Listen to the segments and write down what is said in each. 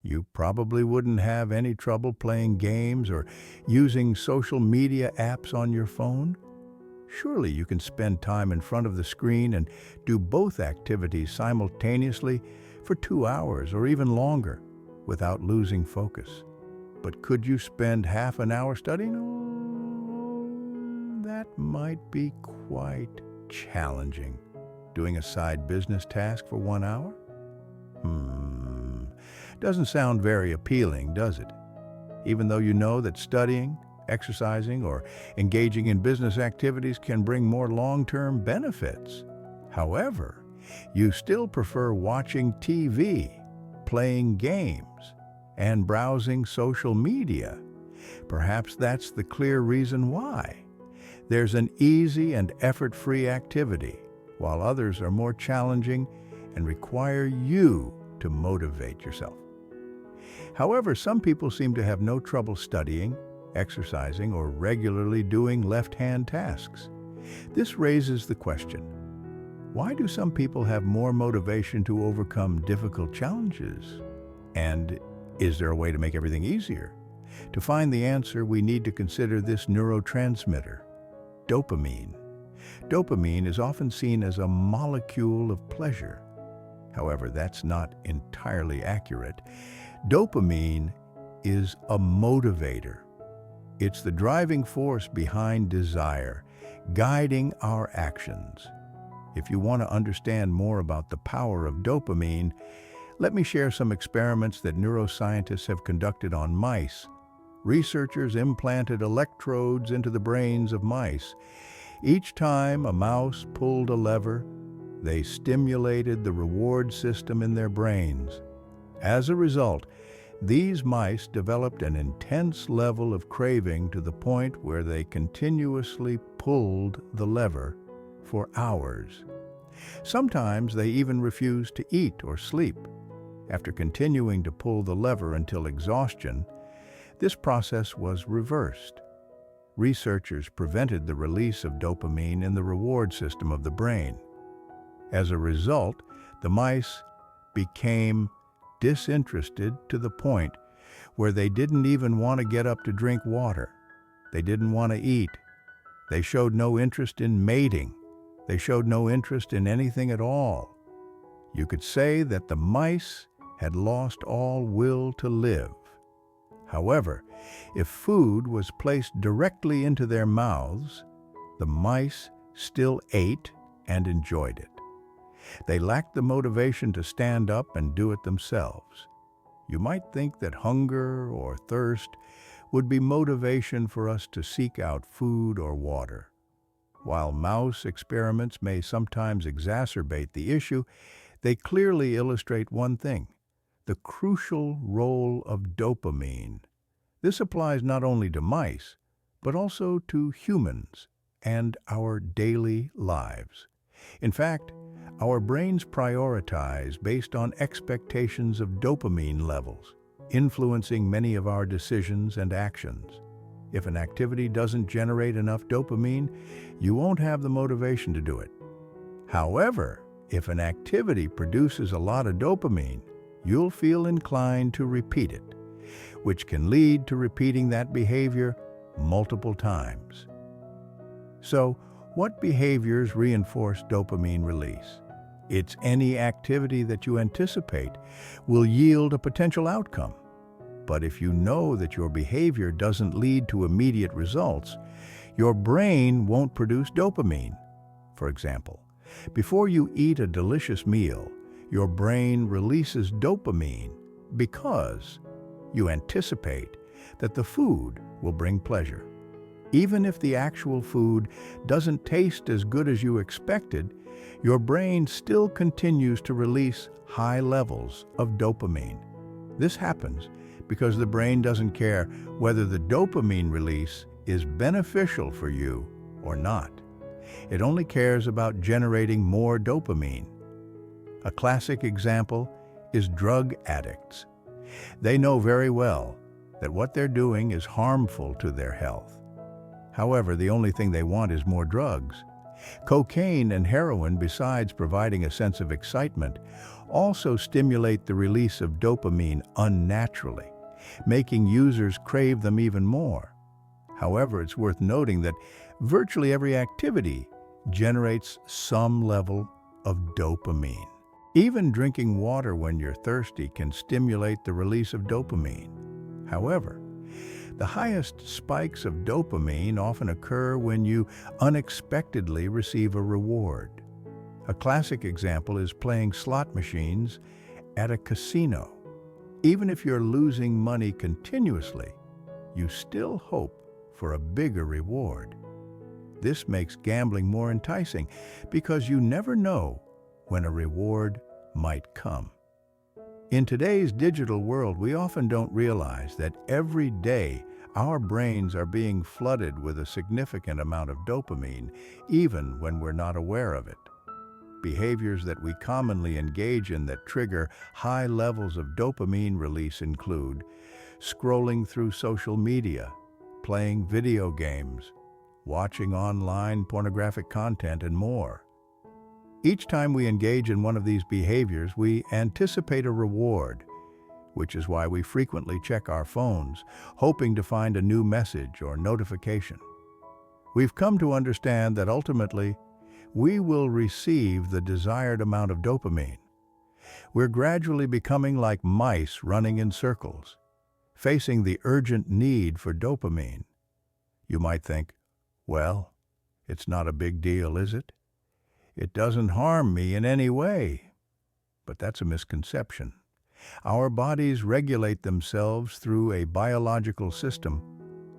You probably wouldn't have any trouble playing games or using social media apps on your phone. Surely you can spend time in front of the screen and do both activities simultaneously for 2 hours or even longer without losing focus. But could you spend half an hour studying? Oh, that might be quite challenging. Doing a side business task for 1 hour? Doesn't sound very appealing, does it? Even though you know that studying, exercising, or engaging in business activities can bring more long-term benefits. However, you still prefer watching TV, playing games, and browsing social media. Perhaps that's the clear reason why. There's an easy and effort-free activity, while others are more challenging and require you to motivate yourself. However, some people seem to have no trouble studying, exercising, or regularly doing left-hand tasks. This raises the question, why do some people have more motivation to overcome difficult challenges? And is there a way to make everything easier? To find the answer, we need to consider this neurotransmitter, dopamine. Dopamine is often seen as a molecule of pleasure. However, that's not entirely accurate. Dopamine is a motivator. It's the driving force behind desire, guiding our actions. If you want to understand more about the power of dopamine, let me share some experiments that neuroscientists have conducted on mice. Researchers implanted electrodes into the brains of mice. Each time a mouse pulled a lever, they stimulated the reward system in their brains. As a result, these mice developed an intense level of craving to the point where they continuously pulled the lever for hours. Sometimes they even refused to eat or sleep. After continuing to pull the lever until exhaustion, this process was reversed. Researchers prevented the release of dopamine in the reward system of the brain. As a result, the mice became disinterested to the point where they didn't even want to get up to drink water. They didn't want to eat. They showed no interest in mating. They showed no interest in anything at all. You could say that the mice had lost all will to live. However, if food was placed directly into their mouths, the mice still ate and enjoyed it. They lacked the motivation to stand up and do it themselves. You might think that hunger or thirst would be motivation for us to seek out food or water. While mouse experiments may sometimes exacerbate the issue, they clearly illustrate one thing: the crucial role of dopamine. This applies not only to mice, but also to humans and our daily lives. In fact, our brains prioritize based on expectations of dopamine levels, influencing many of our decisions and actions. If an activity doesn't generate enough dopamine, you won't have the motivation to do it. However, if an activity produces a lot of dopamine, you'll feel inclined to repeat it, which can lead to repeating that behavior multiple times. So, what behaviors reinforce dopamine release? It's any activity that you anticipate will yield a potential outcome. But if you know that your behavior doesn't lead to immediate results, your brain won't produce dopamine. For example, before you eat a delicious meal, your brain releases dopamine because you anticipate that the food will bring pleasure. Even if the actual food doesn't taste as good as you expected, your brain still continues to release high levels of dopamine. This happens because the brain doesn't care whether the dopamine release is beneficial for you or not. It only cares about generating more dopamine. A classic example is drug addicts. They know very well that what they're doing is harmful to their health. However, the only thing they want is more drugs. Cocaine and heroin, besides providing a sense of excitement, also stimulate the release of dopamine unnaturally, making users crave them even more. However, it's worth noting that virtually every activity generates some level of dopamine. Even drinking water when you're thirsty can stimulate the release of dopamine. However, the highest spikes of dopamine often occur when you unexpectedly receive a reward. A classic example is playing slot machines at a casino. Even if you're losing money continuously, you still hope for a bigger reward. This makes gambling more enticing because you never know when a reward might come. In today's digital world, we often don't realize that every day our brains are being flooded with a significant amount of dopamine, even when we're not aware of it. Behaviors that we commonly engage in that trigger high levels of dopamine release include scrolling through social media, playing video games, watching online pornographic content, and more. Each time we engage in one of these behaviors, we anticipate a reward, which is why we frequently check our phones, hoping to find a new message or notification. We've come to understand that ultimately, we will receive the desired amount of dopamine. We're gradually becoming like mice running in circles, facing the urgent need for dopamine. You might think, well, it's not a big deal, is it? It doesn't harm me in any way. But that's a misconception. Our bodies regulate themselves through a biological system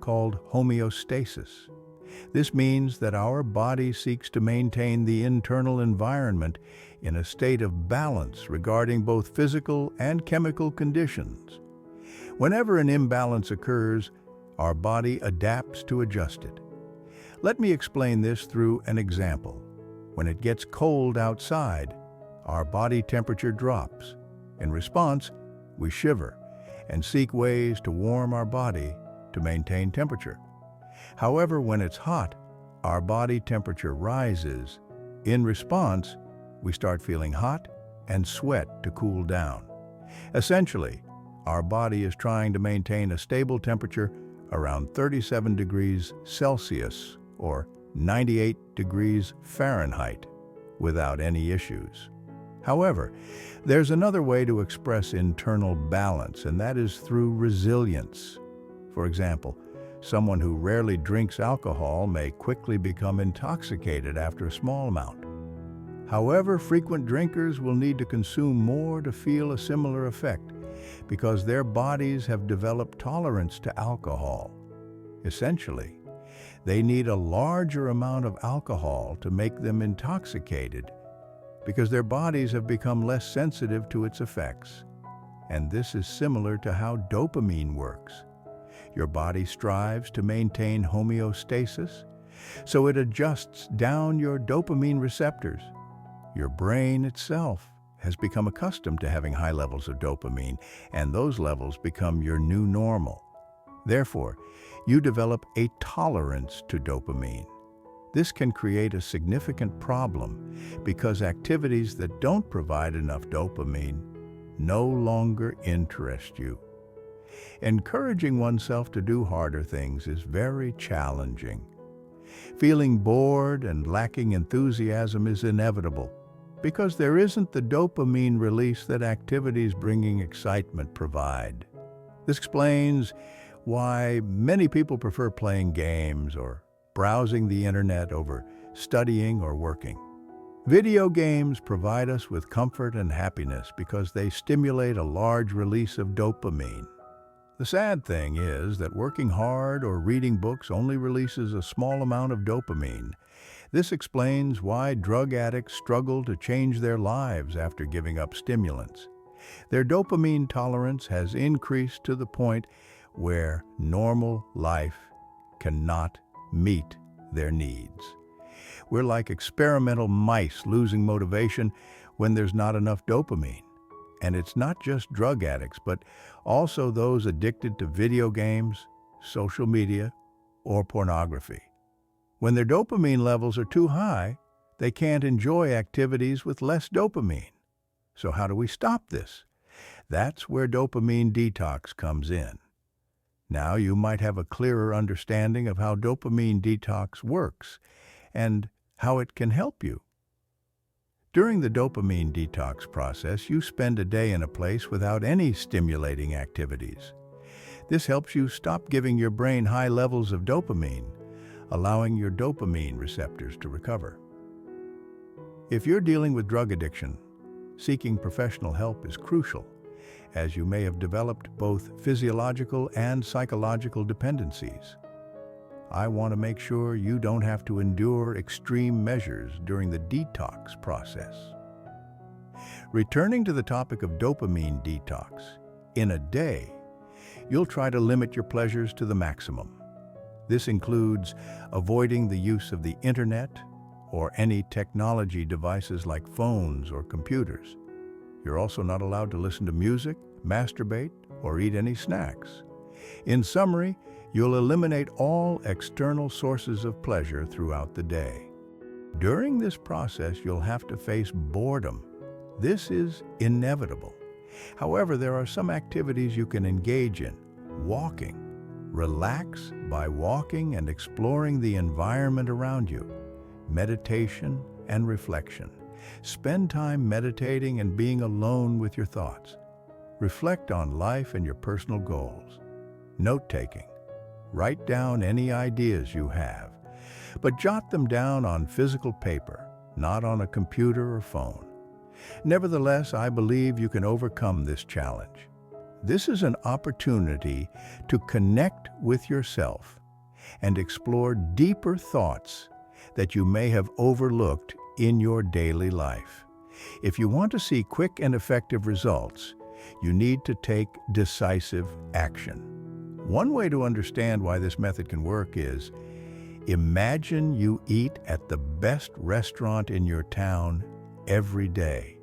called homeostasis. This means that our body seeks to maintain the internal environment in a state of balance regarding both physical and chemical conditions. Whenever an imbalance occurs, our body adapts to adjust it. Let me explain this through an example. When it gets cold outside, our body temperature drops. In response, we shiver and seek ways to warm our body to maintain temperature. However, when it's hot, our body temperature rises. In response, we start feeling hot and sweat to cool down. Essentially, our body is trying to maintain a stable temperature around 37 degrees Celsius or 98 degrees Fahrenheit without any issues. However, there's another way to express internal balance, and that is through resilience. For example, someone who rarely drinks alcohol may quickly become intoxicated after a small amount. However, frequent drinkers will need to consume more to feel a similar effect because their bodies have developed tolerance to alcohol. Essentially, they need a larger amount of alcohol to make them intoxicated because their bodies have become less sensitive to its effects. And this is similar to how dopamine works. Your body strives to maintain homeostasis, so it adjusts down your dopamine receptors. Your brain itself has become accustomed to having high levels of dopamine, and those levels become your new normal. Therefore, you develop a tolerance to dopamine. This can create a significant problem because activities that don't provide enough dopamine no longer interest you. Encouraging oneself to do harder things is very challenging. Feeling bored and lacking enthusiasm is inevitable because there isn't the dopamine release that activities bringing excitement provide. This explains why many people prefer playing games or browsing the internet over studying or working. Video games provide us with comfort and happiness because they stimulate a large release of dopamine. The sad thing is that working hard or reading books only releases a small amount of dopamine. This explains why drug addicts struggle to change their lives after giving up stimulants. Their dopamine tolerance has increased to the point where normal life cannot meet their needs. We're like experimental mice losing motivation when there's not enough dopamine. And it's not just drug addicts, but also those addicted to video games, social media, or pornography. When their dopamine levels are too high, they can't enjoy activities with less dopamine. So how do we stop this? That's where dopamine detox comes in. Now you might have a clearer understanding of how dopamine detox works and how it can help you. During the dopamine detox process, you spend a day in a place without any stimulating activities. This helps you stop giving your brain high levels of dopamine, allowing your dopamine receptors to recover. If you're dealing with drug addiction, seeking professional help is crucial, as you may have developed both physiological and psychological dependencies. I want to make sure you don't have to endure extreme measures during the detox process. Returning to the topic of dopamine detox, in a day, you'll try to limit your pleasures to the maximum. This includes avoiding the use of the internet or any technology devices like phones or computers. You're also not allowed to listen to music, masturbate, or eat any snacks. In summary, you'll eliminate all external sources of pleasure throughout the day. During this process, you'll have to face boredom. This is inevitable. However, there are some activities you can engage in. Walking. Relax by walking and exploring the environment around you. Meditation and reflection. Spend time meditating and being alone with your thoughts. Reflect on life and your personal goals. Note-taking. Write down any ideas you have, but jot them down on physical paper, not on a computer or phone. Nevertheless, I believe you can overcome this challenge. This is an opportunity to connect with yourself and explore deeper thoughts that you may have overlooked in your daily life. If you want to see quick and effective results, you need to take decisive action. One way to understand why this method can work is, imagine you eat at the best restaurant in your town every day.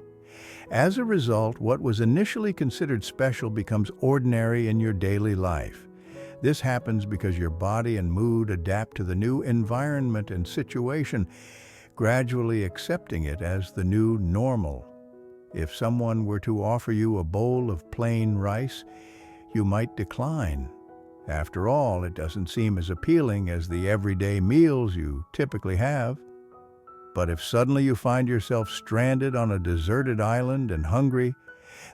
As a result, what was initially considered special becomes ordinary in your daily life. This happens because your body and mood adapt to the new environment and situation, gradually accepting it as the new normal. If someone were to offer you a bowl of plain rice, you might decline. After all, it doesn't seem as appealing as the everyday meals you typically have. But if suddenly you find yourself stranded on a deserted island and hungry,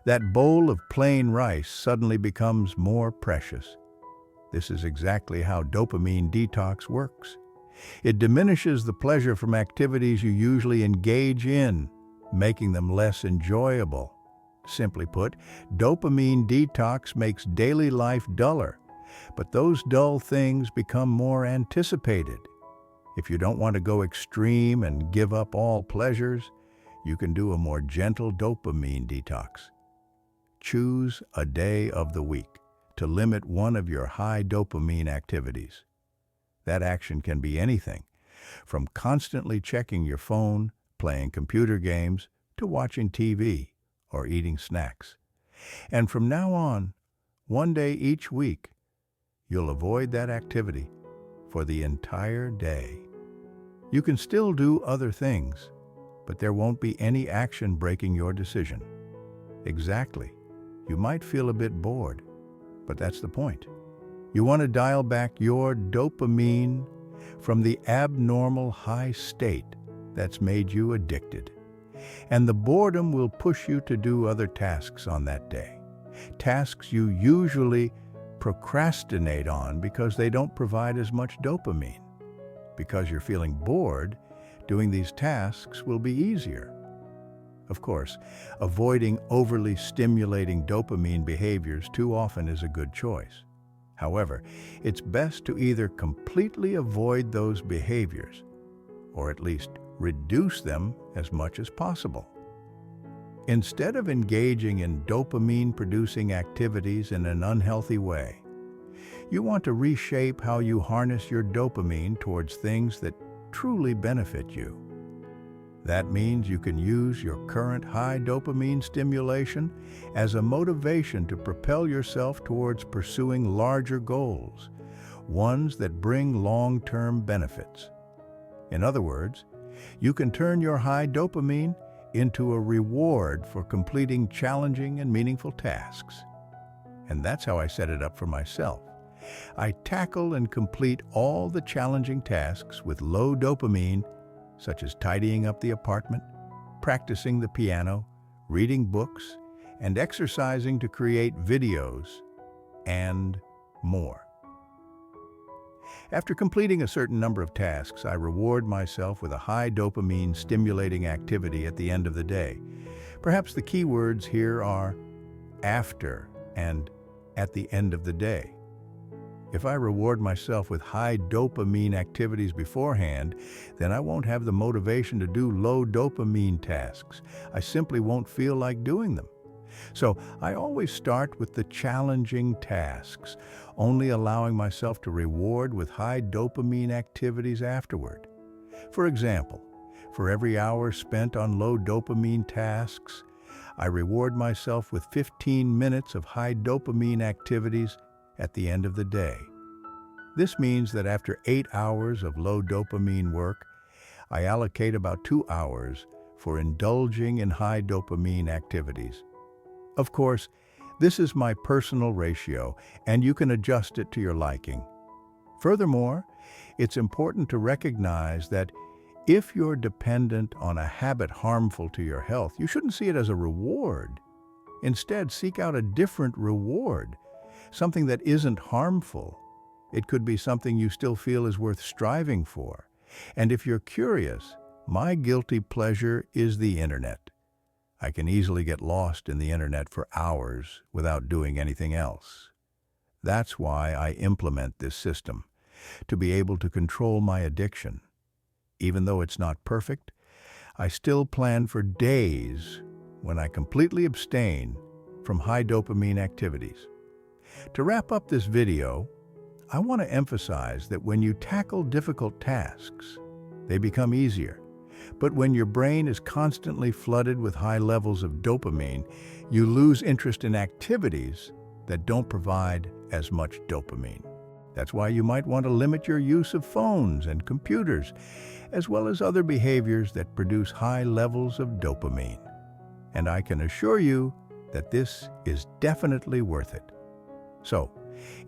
that bowl of plain rice suddenly becomes more precious. This is exactly how dopamine detox works. It diminishes the pleasure from activities you usually engage in, making them less enjoyable. Simply put, dopamine detox makes daily life duller, but those dull things become more anticipated. If you don't want to go extreme and give up all pleasures, you can do a more gentle dopamine detox. Choose a day of the week to limit one of your high dopamine activities. That action can be anything, from constantly checking your phone, playing computer games, to watching TV or eating snacks. And from now on, one day each week, you'll avoid that activity for the entire day. You can still do other things, but there won't be any action breaking your decision. Exactly. You might feel a bit bored, but that's the point. You want to dial back your dopamine from the abnormal high state that's made you addicted. And the boredom will push you to do other tasks on that day. Tasks you usually procrastinate on because they don't provide as much dopamine. Because you're feeling bored, doing these tasks will be easier. Of course, avoiding overly stimulating dopamine behaviors too often is a good choice. However, it's best to either completely avoid those behaviors, or at least reduce them as much as possible. Instead of engaging in dopamine-producing activities in an unhealthy way, you want to reshape how you harness your dopamine towards things that truly benefit you. That means you can use your current high dopamine stimulation as a motivation to propel yourself towards pursuing larger goals, ones that bring long-term benefits. In other words, you can turn your high dopamine into a reward for completing challenging and meaningful tasks. And that's how I set it up for myself. I tackle and complete all the challenging tasks with low dopamine, such as tidying up the apartment, practicing the piano, reading books, and exercising to create videos, and more. After completing a certain number of tasks, I reward myself with a high dopamine stimulating activity at the end of the day. Perhaps the key words here are after and at the end of the day. If I reward myself with high dopamine activities beforehand, then I won't have the motivation to do low dopamine tasks. I simply won't feel like doing them. So I always start with the challenging tasks, only allowing myself to reward with high dopamine activities afterward. For example, for every hour spent on low dopamine tasks, I reward myself with 15 minutes of high dopamine activities at the end of the day. This means that after 8 hours of low dopamine work, I allocate about 2 hours for indulging in high dopamine activities. Of course, this is my personal ratio, and you can adjust it to your liking. Furthermore, it's important to recognize that if you're dependent on a habit harmful to your health, you shouldn't see it as a reward. Instead, seek out a different reward, something that isn't harmful. It could be something you still feel is worth striving for. And if you're curious, my guilty pleasure is the internet. I can easily get lost in the internet for hours without doing anything else. That's why I implement this system, to be able to control my addiction. Even though it's not perfect, I still plan for days when I completely abstain from high dopamine activities. To wrap up this video, I want to emphasize that when you tackle difficult tasks, they become easier. But when your brain is constantly flooded with high levels of dopamine, you lose interest in activities that don't provide as much dopamine. That's why you might want to limit your use of phones and computers, as well as other behaviors that produce high levels of dopamine. And I can assure you that this is definitely worth it. So,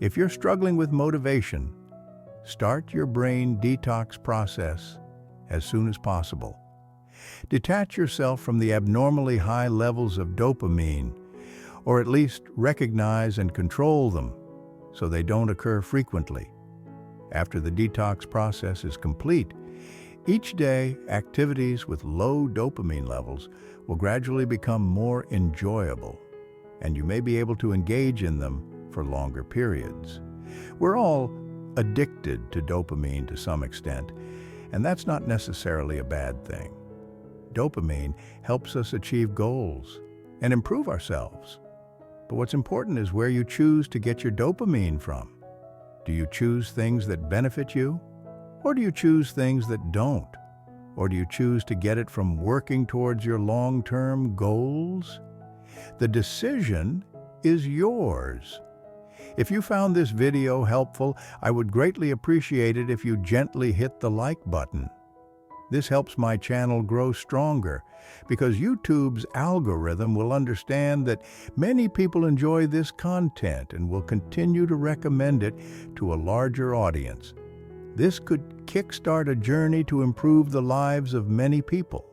if you're struggling with motivation, start your brain detox process as soon as possible. Detach yourself from the abnormally high levels of dopamine, or at least recognize and control them so they don't occur frequently. After the detox process is complete, each day activities with low dopamine levels will gradually become more enjoyable, and you may be able to engage in them for longer periods. We're all addicted to dopamine to some extent, and that's not necessarily a bad thing. Dopamine helps us achieve goals and improve ourselves. But what's important is where you choose to get your dopamine from. Do you choose things that benefit you? Or do you choose things that don't? Or do you choose to get it from working towards your long-term goals? The decision is yours. If you found this video helpful, I would greatly appreciate it if you gently hit the like button. This helps my channel grow stronger because YouTube's algorithm will understand that many people enjoy this content and will continue to recommend it to a larger audience. This could kickstart a journey to improve the lives of many people.